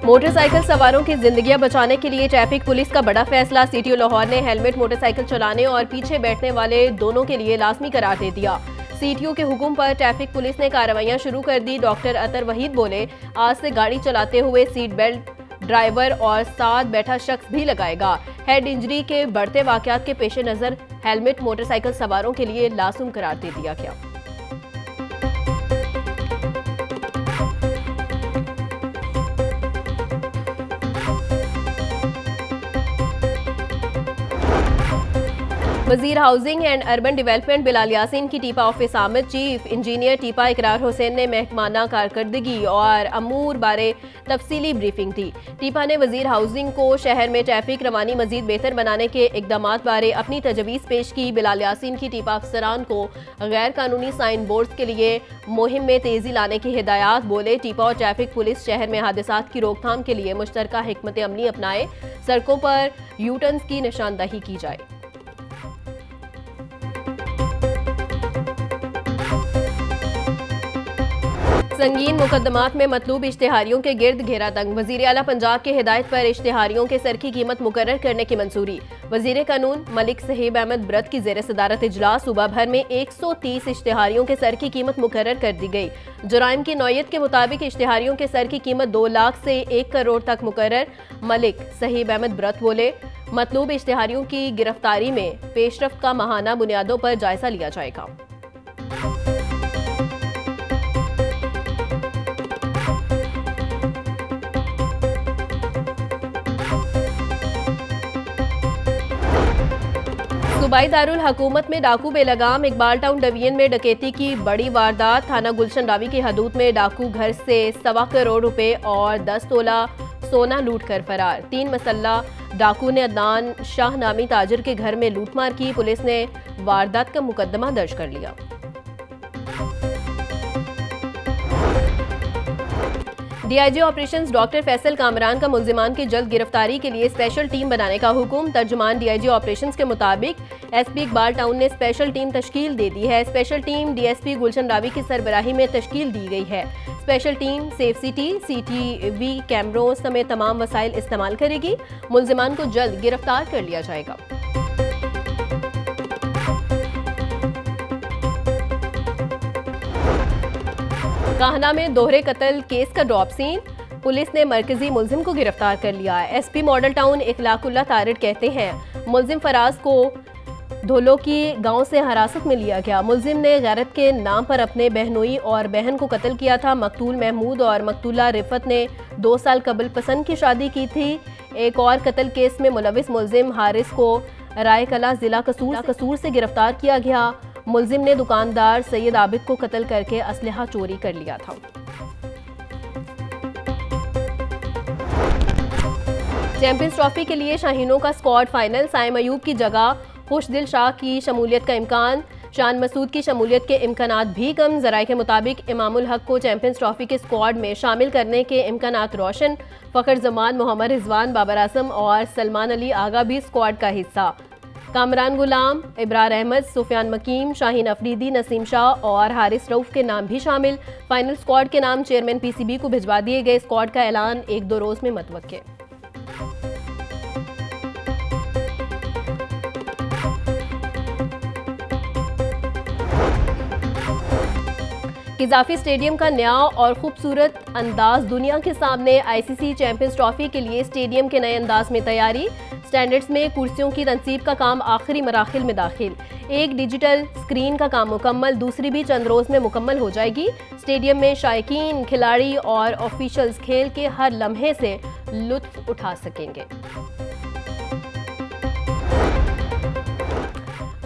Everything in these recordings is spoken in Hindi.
मोटरसाइकिल सवारों की जिंदगियां बचाने के लिए ट्रैफिक पुलिस का बड़ा फैसला। सीटीओ लाहौर ने हेलमेट मोटरसाइकिल चलाने और पीछे बैठने वाले दोनों के लिए लाजमी करार दे दिया। सीटीओ के हुक्म पर ट्रैफिक पुलिस ने कार्रवाइयां शुरू कर दी। डॉक्टर अतर वहीद बोले, आज से गाड़ी चलाते हुए सीट बेल्ट ड्राइवर और साथ बैठा शख्स भी लगाएगा। हेड इंजरी के बढ़ते वाकयात के पेश नजर हेलमेट मोटरसाइकिल सवारों के लिए लाजुम करार दे दिया गया। वजीर housing and urban development Bilal Yasin की टीपा ऑफिस आमद। चीफ इंजीनियर टीपा इकरार हुसैन ने महकमाना कारकर्दगी और अमूर बारे तफसीली ब्रीफिंग दी। टीपा ने वजीर हाउसिंग को शहर में ट्रैफिक रवानी मजीद बेहतर बनाने के इकदामात बारे अपनी तजवीज़ पेश की। बिलाल यासीन की टीपा अफसरान को गैर कानूनी साइन बोर्ड्स के लिए मुहिम में तेजी लाने की हिदायत। बोले, टीपा और ट्रैफिक पुलिस शहर में हादसात की रोकथाम के लिए मुश्तरका हिकमत अमली अपनाए। सड़कों पर यू टर्न्स की निशानदही की जाए। संगीन मुकदमात में मतलूब इश्तिहारियों के गिर्द घेरा तंग। वजीर आला पंजाब की हिदायत पर इश्तिहारियों के सर की कीमत मुकर्रर करने की मंजूरी। वजीर कानून मलिक सहीब अहमद ब्रत की जेर सदारत इजलास सूबा भर में 130 इश्तिहारियों के सर की कीमत मुकर्रर कर दी गई। जुराइम की नौयत के मुताबिक इश्तिहारियों के सर की कीमत 2 लाख से 1 करोड़ तक मुकर्रर। मलिक सहीब अहमद ब्रत बोले, मतलूब इश्तिहारियों की गिरफ्तारी में पेशरफ्त का माहाना बुनियादों पर जायजा लिया जाएगा। सूबाई दारुल हुकूमत में डाकू बेलगाम। इकबाल टाउन डिवीजन में डकैती की बड़ी वारदात। थाना गुलशन रावी की हदूद में डाकू घर से 1.25 करोड़ रुपए और 10 तोला सोना लूट कर फरार। 3 मसल्ला डाकू ने अदनान शाह नामी ताजिर के घर में लूटमार की। पुलिस ने वारदात का मुकदमा दर्ज कर लिया। DIG operations doctor Faisal Kamran का मुल्जिमान की जल्द गिरफ्तारी के लिए स्पेशल टीम बनाने का हुक्म। तर्जुमान डीआईजी ऑपरेशंस के मुताबिक एसपी इकबाल टाउन ने स्पेशल टीम तश्कील दे दी है। स्पेशल टीम डीएसपी गुलशन रावी की सरबराही में तश्कील दी गई है। Special team safe city CTV कैमरों समेत तमाम वसाइल इस्तेमाल करेगी। मुल्जिमान को जल्द गिरफ्तार कर लिया जाएगा। काहना में दोहरे कत्ल केस का ड्रॉप सीन। पुलिस ने मरकजी मुल्जिम को गिरफ्तार कर लिया। एसपी मॉडल टाउन इखलाकुल्ला तारिड कहते हैं, मुल्जिम फराज को धोलो की गांव से हिरासत में लिया गया। मुल्जिम ने गैरत के नाम पर अपने बहनोई और बहन को कत्ल किया था। मकतूल महमूद और मकतूला रिफत ने 2 साल कबल पसंद की शादी की थी। एक और कत्ल केस में मुलविस मुल्जिम हारिस को रायकला जिला कसूर से गिरफ्तार किया गया। मुल्जिम ने दुकानदार सैयद आबिद को कत्ल करके असलहा चोरी कर लिया था। चैंपियंस ट्रॉफी के लिए शाहीनों का स्क्वाड फाइनल। साइम अयूब की जगह खुशदिल शाह की शमूलियत का इम्कान। शान मसूद की शमूलियत के इम्कानात भी कम। जराये के मुताबिक इमामुल हक को चैंपियंस ट्रॉफी के स्क्वाड में शामिल करने के इम्कानात रोशन। फ़खर जमान, मोहम्मद रिजवान, बाबर आजम और सलमान अली आगा भी स्क्वाड का हिस्सा। कामरान गुलाम, इब्रार अहमद, सुफियान मकीम, शाहीन अफरीदी, नसीम शाह और हारिस रऊफ के नाम भी शामिल। फाइनल स्क्वाड के नाम चेयरमैन पीसीबी को भिजवा दिए गए। स्क्वाड का ऐलान 1-2 रोज में मुतवक्के। किजाफी स्टेडियम का नया और खूबसूरत अंदाज दुनिया के सामने। आईसीसी चैंपियंस ट्रॉफी के लिए स्टेडियम के नए अंदाज में तैयारी। स्टैंडर्ड्स में कुर्सियों की तनसीब का काम आखिरी मराहिल में दाखिल। एक डिजिटल स्क्रीन का काम मुकम्मल, दूसरी भी चंद रोज में मुकम्मल हो जाएगी। स्टेडियम में शायकीन, खिलाड़ी और ऑफिशियल्स खेल के हर लम्हे से लुत्फ उठा सकेंगे।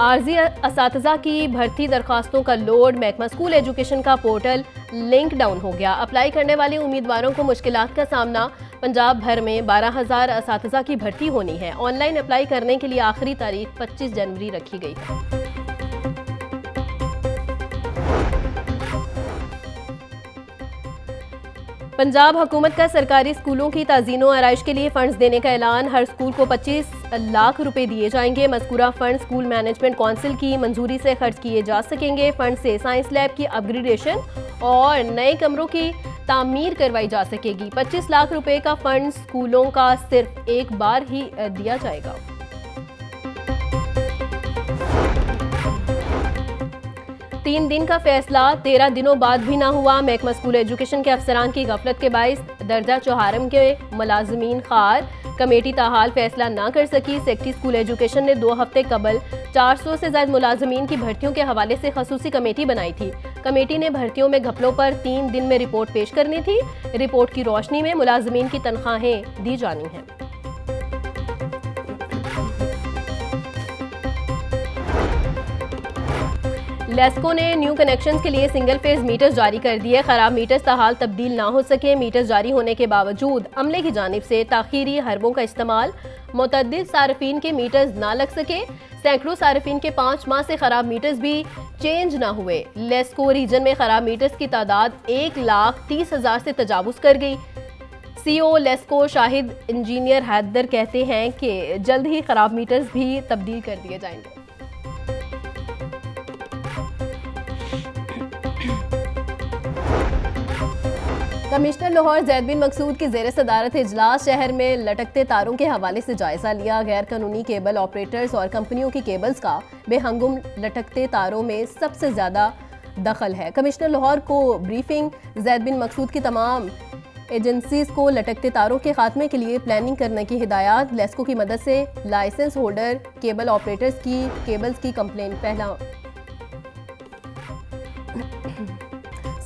आर्जी असातिज़ा की भर्ती दरखास्तों का लोड। महकमा स्कूल एजुकेशन का पोर्टल लिंक डाउन हो गया। अप्लाई करने वाले उम्मीदवारों को मुश्किलात का सामना। पंजाब भर में 12,000 असातिज़ा की भर्ती होनी है। ऑनलाइन अप्लाई करने के लिए आखिरी तारीख 25 जनवरी रखी गई है। पंजाब हुकूमत का सरकारी स्कूलों की ताज़ीनो आराइश के लिए फंड्स देने का ऐलान। हर स्कूल को 25 लाख रुपए दिए जाएंगे। मज़कूरा फंड स्कूल मैनेजमेंट काउंसिल की मंजूरी से खर्च किए जा सकेंगे। फंड से साइंस लैब की अपग्रेडेशन और नए कमरों की तामीर करवाई जा सकेगी। 25 लाख रुपए का फंड स्कूलों का सिर्फ एक बार ही दिया जाएगा। तीन दिन का फैसला 13 दिनों बाद भी ना हुआ। महकमा स्कूल एजुकेशन के अफसरान की गफलत के बाइस दर्जा चौहारम के मुलाजमीन खार। कमेटी ताहाल फैसला ना कर सकी। सेक्रेटरी स्कूल एजुकेशन ने 2 हफ्ते कबल 400 से ज्यादा मुलाजमीन की भर्तियों के हवाले से खसूसी कमेटी बनाई थी। कमेटी ने भर्तियों में घपलों पर 3 दिन में रिपोर्ट पेश करनी थी। रिपोर्ट की रोशनी में मुलाजमीन की तनख्वाहें दी जानी हैं। लेस्को ने न्यू कनेक्शंस के लिए सिंगल फेज मीटर्स जारी कर दिए। खराब मीटर्स ताहाल तब्दील ना हो सके। मीटर्स जारी होने के बावजूद अमले की जानिब से ताखीरी हरबों का इस्तेमाल। मुतअद्दिद सार्फिन के मीटर्स ना लग सके। सैकड़ों सार्फिन के 5 माह से खराब मीटर्स भी चेंज ना हुए। लेस्को रीजन में खराब मीटर्स की तादाद 1,30,000 से तजावुज कर गई। सीओ लेस्को शाहिद इंजीनियर हैदर कहते हैं कि जल्द ही खराब मीटर्स भी तब्दील कर दिए जाएंगे। कमिश्नर लाहौर ज़ैद बिन मकसूद की ज़ेर सदारत इजलास शहर में लटकते तारों के हवाले से जायजा लिया। गैर कानूनी केबल ऑपरेटर्स और कंपनियों की केबल्स का बेहंगुम लटकते तारों में सबसे ज्यादा दखल है। कमिश्नर लाहौर को ब्रीफिंग। ज़ैद बिन मकसूद की तमाम एजेंसीज को लटकते तारों के खात्मे के लिए प्लानिंग करने की हिदायत। लेस्को की मदद से लाइसेंस होल्डर केबल ऑपरेटर्स की केबल्स की कंप्लेंट पहला।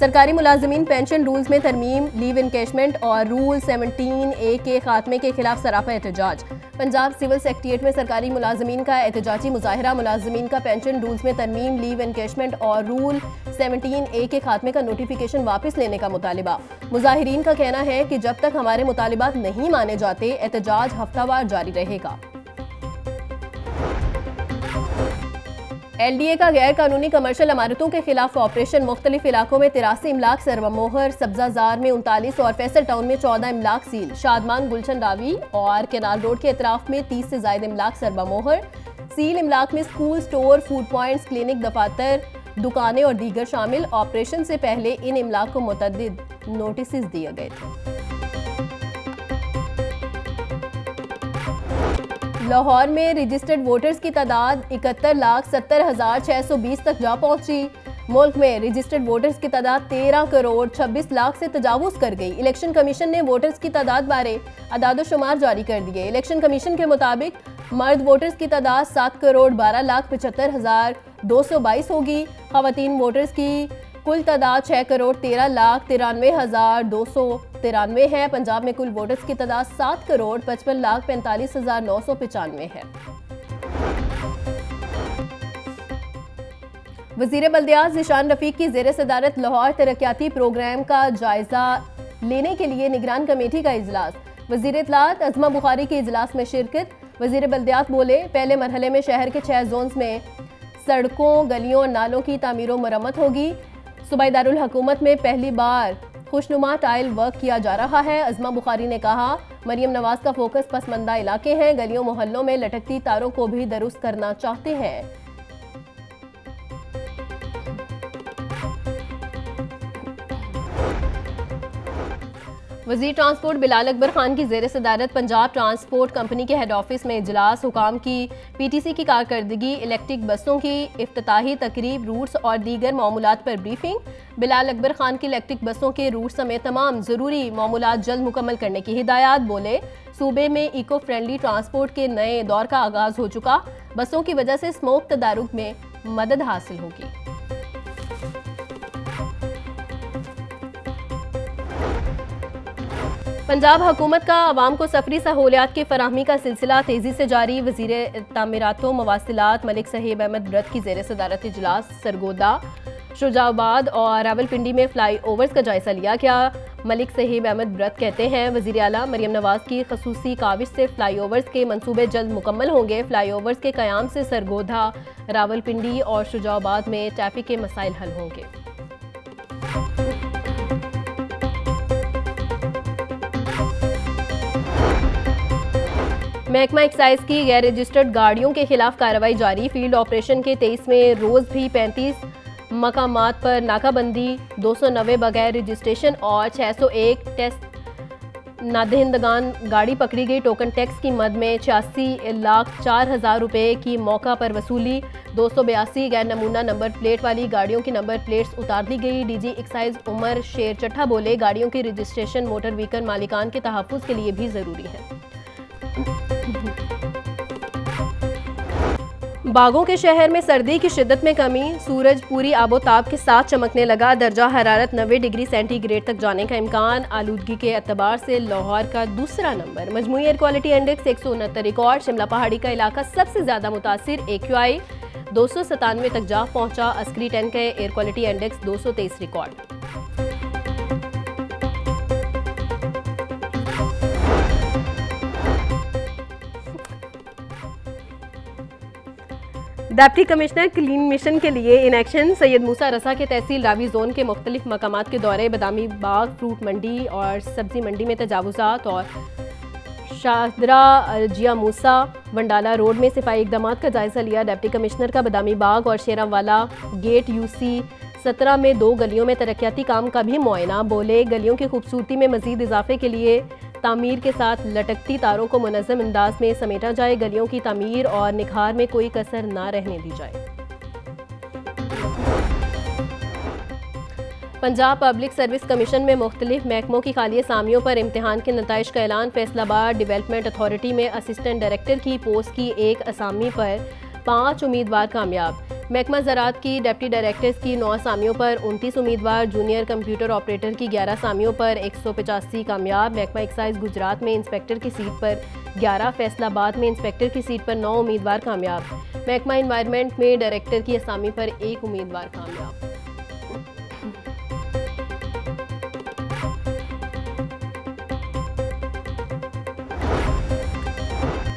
सरकारी मुलाजमीन पेंशन रूल्स में तरमीम, लीव इनकेशमेंट और रूल 17A के खात्मे के खिलाफ सरापा एहतजाज। पंजाब सिविल सेक्रेटेरिएट में सरकारी मुलाजमीन का एहतजाजी मुजाहरा। मुलाजमीन का पेंशन रूल्स में तरमीम, लीव इनकेशमेंट और रूल 17A के खात्मे का नोटिफिकेशन वापस लेने का मुतालिबा। मुजाहिरीन का कहना है कि जब तक हमारे मुतालिबात नहीं माने जाते एहतजाज हफ्तावार जारी रहेगा। LDA का गैर कानूनी कमर्शियल इमारतों के खिलाफ ऑपरेशन। मुख्तलिफ इलाकों में 83 इमलाक सरवमोहर। सब्जाजार में 39 और फैसल टाउन में 14 इमलाक सील। शादमान, गुलशन रावी और केनाल रोड के अतराफ में 30 से ज्यादा इमलाक सरवमोहर सील। इमलाक में school, store, food points, clinic, दफातर, दुकानें और दीगर शामिल। ऑपरेशन से पहले इन इमलाक को मुतअद्दिद नोटिस दिए गए थे। लाहौर में रजिस्टर्ड वोटर्स की तादाद 71,70,620 तक जा पहुंची। मुल्क में रजिस्टर्ड वोटर्स की तादाद 13,26,00,000 से तजावुज कर गई। इलेक्शन कमीशन ने वोटर्स की तादाद बारे अदाद-ओ-शुमार जारी कर दिए। इलेक्शन कमीशन के मुताबिक मर्द वोटर्स की तादाद 7,12,75,222 होगी। खवातीन वोटर्स की कुल तादाद 6,13,93,293 है। पंजाब में कुल वोटर्स की तादाद 7,55,45,995 है। वज़ीर बल्दियात ज़िशान रफ़ीक की ज़ेर सदारत लाहौर तरक्याती प्रोग्राम का जायजा लेने के लिए निगरान कमेटी का इजलास। वज़ीर इत्तलात अज़मा बुखारी की इजलास में शिरकत। वज़ीर बल्दियात बोले, पहले मरहले में शहर के 6 जोन्स में सड़कों, गलियों और नालों की तामीर व मरम्मत होगी। सूबाई दारुल हुकूमत में पहली बार खुशनुमा टाइल वर्क किया जा रहा है। अज़मा बुखारी ने कहा, मरियम नवाज का फोकस पसमंदा इलाके हैं। गलियों मोहल्लों में लटकती तारों को भी दुरुस्त करना चाहते हैं। वज़ीर ट्रांसपोर्ट बिलाल अकबर खान की ज़ेर सदारत पंजाब ट्रांसपोर्ट कंपनी के हेड ऑफिस में इजलास। हुकाम की PTC की कारकर्दगी, इलेक्ट्रिक बसों की इफ्तिताही तकरीब, रूट्स और दीगर मामूलात पर ब्रीफिंग। बिलाल अकबर खान की इलेक्ट्रिक बसों के रूट समेत तमाम ज़रूरी मामूलात जल्द मुकम्मल करने की हिदायत। बोले, सूबे में इको फ्रेंडली ट्रांसपोर्ट के नए दौर का आगाज़ हो चुका। बसों की वजह से स्मोक तदारुक में मदद हासिल होगी। पंजाब हुकूमत का अवाम को सफरी सहूलियात की फराहमी का सिलसिला तेज़ी से जारी। वज़ीर तामीरातो मवासिलात मलिक साहिब अहमद ब्रत की ज़ेर सदारत इजलास सरगोदा, शुजाबाद और रावलपिंडी में फ्लाई ओवर्स का जायजा लिया गया। मलिक साहिब अहमद ब्रत कहते हैं, वज़ीर आला मरियम नवाज की खसूसी काविश से फ्लाई ओवर्स के मंसूबे जल्द मुकम्मल होंगे। फ्लाई ओवर्स के क़याम से सरगोदा, रावलपिंडी और शुजाबाद में ट्रैफिक के मसाइल हल होंगे। महकमा एक्साइज की गैर रजिस्टर्ड गाड़ियों के खिलाफ कार्रवाई जारी। फील्ड ऑपरेशन के 23वें रोज भी 35 मकामात पर नाकाबंदी, 290 बगैर रजिस्ट्रेशन और 601 टेस्ट नादहिंदगान गाड़ी पकड़ी गई। टोकन टैक्स की मद में 86,04,000 रुपये की मौका पर वसूली। 282 गैर नमूना नंबर प्लेट वाली गाड़ियों की नंबर प्लेट्स उतार दी गई। डीजी एक्साइज उमर शेर चट्ठा बोले, गाड़ियों की रजिस्ट्रेशन मोटर व्हीकल मालिकान के तहफ्फुज़ के लिए भी ज़रूरी है। बागों के शहर में सर्दी की शिद्दत में कमी, सूरज पूरी आबोताब के साथ चमकने लगा। दर्जा हरारत 90 डिग्री सेंटीग्रेड तक जाने का इम्कान। आलूदगी के एतबार से लाहौर का दूसरा नंबर। मजमूई एयर क्वालिटी इंडेक्स 169 रिकॉर्ड। शिमला पहाड़ी का इलाका सबसे ज्यादा मुतासिर, AQI 297 तक जा पहुंचा। अस्करी 10 का air quality index 223 record. Deputy commissioner clean mission के लिए इन एक्शन। सैयद मूसा रसा के तहसील रावी जोन के मुख्तलिफ मकामात के दौरे, बदामी बाग फ्रूट मंडी और सब्जी मंडी में तजावुजात और शाहदरा जिया मूसा वंडाला रोड में सफाई इकदाम का जायजा लिया। डिप्टी कमिश्नर का बदामी बाग और शेरावाला गेट UC 17 में 2 गलियों में तरक्याती काम का भी मुआयना। बोले, गलियों की खूबसूरती में मजीद इजाफे के लिए तामीर के साथ लटकती तारों को मुनज़्ज़म अंदाज में समेटा जाए। गलियों की तामीर और निखार में कोई कसर ना रहने दी जाए। पंजाब पब्लिक सर्विस कमीशन में मुख्तलिफ महकमों की खाली असामियों पर इम्तिहान के नताइज का ऐलान। फैसलाबाद डेवलपमेंट अथॉरिटी में असिस्टेंट डायरेक्टर की पोस्ट की एक असामी पर 5 उम्मीदवार कामयाब। महकमा ज़राअत की डिप्टी डायरेक्टर्स की 9 असामियों पर 29 उम्मीदवार। जूनियर कंप्यूटर ऑपरेटर की 11 असामियों पर 185 कामयाब। महकमा एक्साइज गुजरात में इंस्पेक्टर की सीट पर 11, फैसलाबाद में इंस्पेक्टर की सीट पर 9 उम्मीदवार कामयाब। महकमा इन्वायरमेंट में डायरेक्टर की असामी पर 1 उम्मीदवार कामयाब।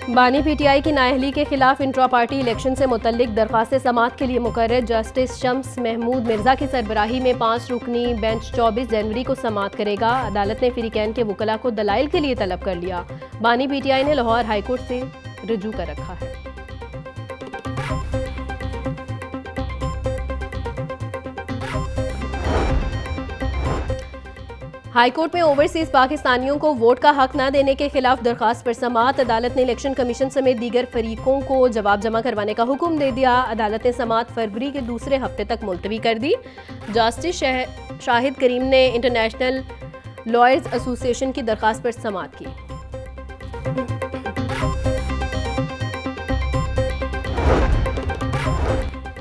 बानी PTI की नाअहली के खिलाफ इंट्रा पार्टी इलेक्शन से मुतल्लिक दरख्वास्त समाअत के लिए मुकर्रर जस्टिस शम्स महमूद मिर्जा की सरबराही में 5 रुकनी बेंच 24 जनवरी को समाअत करेगा। अदालत ने फ्रीकैन के वकला को दलाइल के लिए तलब कर लिया। बानी PTI ने लाहौर हाईकोर्ट से रुजू कर रखा है। हाईकोर्ट में ओवरसीज पाकिस्तानियों को वोट का हक न देने के खिलाफ दरखास्त पर समाअत। अदालत ने इलेक्शन कमीशन समेत दीगर फरीकों को जवाब जमा करवाने का हुक्म दे दिया। अदालत ने समाअत फरवरी के दूसरे हफ्ते तक मुलतवी कर दी। जस्टिस शाहिद करीम ने इंटरनेशनल लॉयर्स एसोसिएशन की दरखास्त पर समाअत की।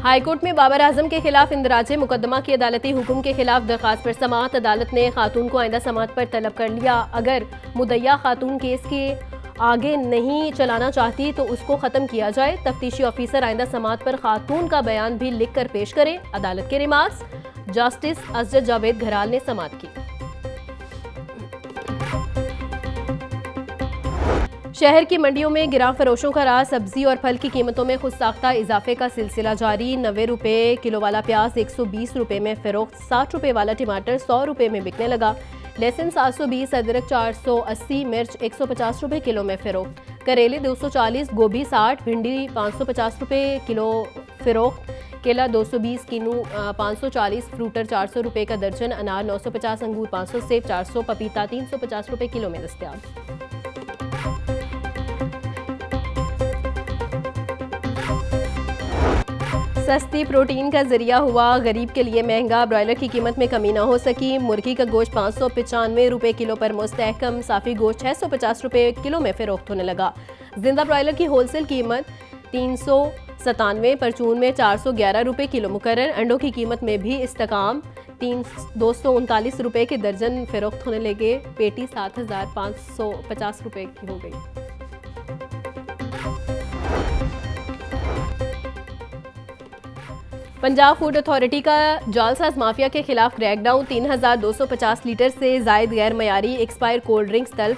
हाईकोर्ट में बाबर आजम के खिलाफ इंदराज मुकदमा की अदालती हुक्म के खिलाफ दरखास्त पर समाअत। अदालत ने खातून को आइंदा समाअत पर तलब कर लिया। अगर मुद्दइया खातून केस के आगे नहीं चलाना चाहती तो उसको ख़त्म किया जाए। तफ्तीशी ऑफिसर आइंदा समाअत पर खातून का बयान भी लिख कर पेश करे। अदालत के रिमार्क्स। जस्टिस असजद जावेद घराल ने समाअत की। शहर की मंडियों में गिरां फरोशों का राज। सब्जी और फल की कीमतों में खुद साख्ता इजाफे का सिलसिला जारी। 90 रुपये किलो वाला प्याज 120 रुपये में फरोख्त। 60 रुपये वाला टमाटर 100 रुपये में बिकने लगा। लहसुन 720, अदरक 480, मिर्च 150 रुपये किलो में फरोख्त। करेले 240, गोभी 60, भिंडी 550 रुपये किलो फरोख्त। केला 220, किनू 540, फ्रूटर 400 रुपये का दर्जन, अनार 950, अंगूर 500, सेब 400, पपीता 350 रुपये किलो में दस्तयाब। सस्ती प्रोटीन का जरिया हुआ, गरीब के लिए महंगा। ब्रॉयलर की कीमत में कमी ना हो सकी। मुर्गी का गोश्त 595 रुपये किलो पर मुस्तहकम। साफ़ी गोश्त 650 रुपये किलो में फरोख्त होने लगा। जिंदा ब्रॉयलर की होलसेल कीमत 397, परचून में 411 रुपये किलो मुकर्रर। अंडों की कीमत में भी इस्तेकाम। 239 रुपये के दर्जन फरोख्त होने लगे। पेटी 7,550 रुपये की हो गई। पंजाब फूड अथॉरिटी का जालसाज माफिया के खिलाफ क्रैकडाउन। 3,250 लीटर से जायद गैर मयारी एक्सपायर कोल्ड ड्रिंक्स तलब।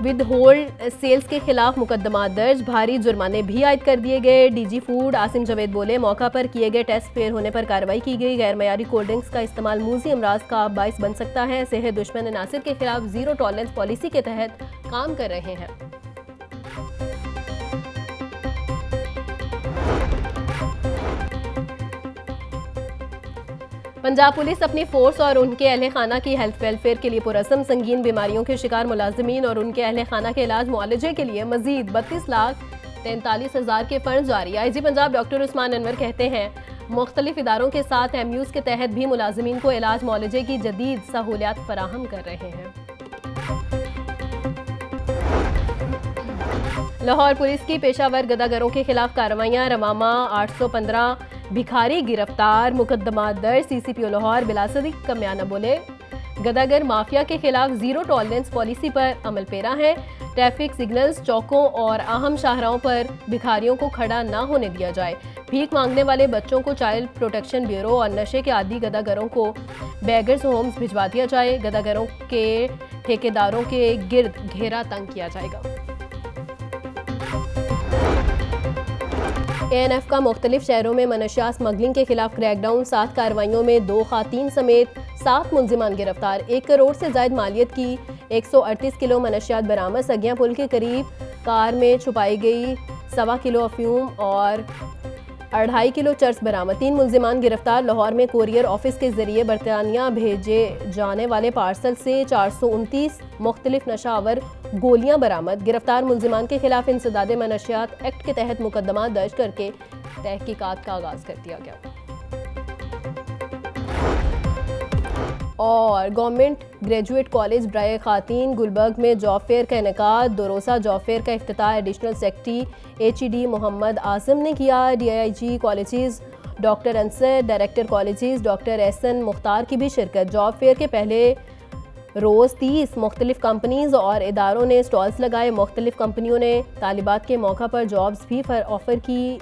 विद होल्ड सेल्स के खिलाफ मुकदमा दर्ज। भारी जुर्माने भी आयद कर दिए गए। डीजी फूड आसिम जावेद बोले, मौका पर किए गए टेस्ट फेल होने पर कार्रवाई की गई। गैर मयारी कोल्ड ड्रिंक्स का इस्तेमाल मूजी अमराज का बाइस बन सकता है। सेहत दुश्मन अनासिर के खिलाफ जीरो टॉलरेंस पॉलिसी के तहत काम कर रहे हैं। पंजाब पुलिस अपनी फोर्स और उनके अहल खाना की हेल्थ वेलफेयर के लिए पुरस्म संगीन बीमारियों के शिकार मुलाजिमीन और उनके अहल खाना के इलाज मुआलजे के लिए मजीद 32,43,000 के फंड जारी। आईजी पंजाब डॉक्टर उस्मान अनवर कहते हैं मुख्तलिफ इदारों के साथ MUs के तहत भी मुलाजिमीन को इलाज मुआलजे की जदीद सहूलियात फराहम कर रहे हैं। लाहौर पुलिस की पेशावर गदागरों के खिलाफ कार्रवाइयाँ। रवामा 815 भिखारी गिरफ्तार, मुकदमा दर्ज। CCPO लाहौर बिलासदिक कमियाना बोले गदागर माफिया के खिलाफ जीरो टॉलरेंस पॉलिसी पर अमल पेरा है। ट्रैफिक सिग्नल्स, चौकों और अहम शाहराहों पर भिखारियों को खड़ा ना होने दिया जाए। भीख मांगने वाले बच्चों को चाइल्ड प्रोटेक्शन ब्यूरो और नशे के आदी गदागरों को बेगर्स होम्स भिजवा दिया जाए। गदागरों के ठेकेदारों के गिर्द घेरा तंग किया जाएगा। ANF का मुख्तलिफ शहरों में मनशिया स्मगलिंग के खिलाफ क्रैकडाउन। 7 कार्रवाइयों में 2 खातीन समेत 7 मुलजिमान गिरफ्तार। 1 करोड़ से जायद मालियत की 138 किलो मनशियात बरामद। सगिया पुल के करीब कार में छुपाई गई 1.25 किलो अफ्यूम और 2.5 किलो चर्स बरामद। 3 मुलजिमान गिरफ्तार। लाहौर में कोरियर ऑफिस के जरिए बरतानिया भेजे जाने वाले पार्सल से 429 मुख्तलिफ नशावर गोलियां बरामद। गिरफ्तार मुलजिमान के खिलाफ इंसदाद मनशियात एक्ट के तहत मुकदमा दर्ज करके तहकीकात का आगाज कर दिया गया। और गवर्नमेंट ग्रेजुएट कॉलेज बराए खातीन गुलबर्ग में जॉब फेयर का इनेकाद। 2 रोज़ा जॉब फेयर का इफ्तिताह additional secretary HED Mohammad Azam ने किया। DIG colleges doctor Ansar, director colleges doctor SN Mukhtar की भी शिरकत। जॉब फेयर के पहले रोज़ 30 मुख्तलिफ कंपनीज और इदारों ने स्टॉल्स लगाए। मुख्तलिफ कंपनियों ने तालिबात के मौका पर जॉब्स भी ऑफ़र की।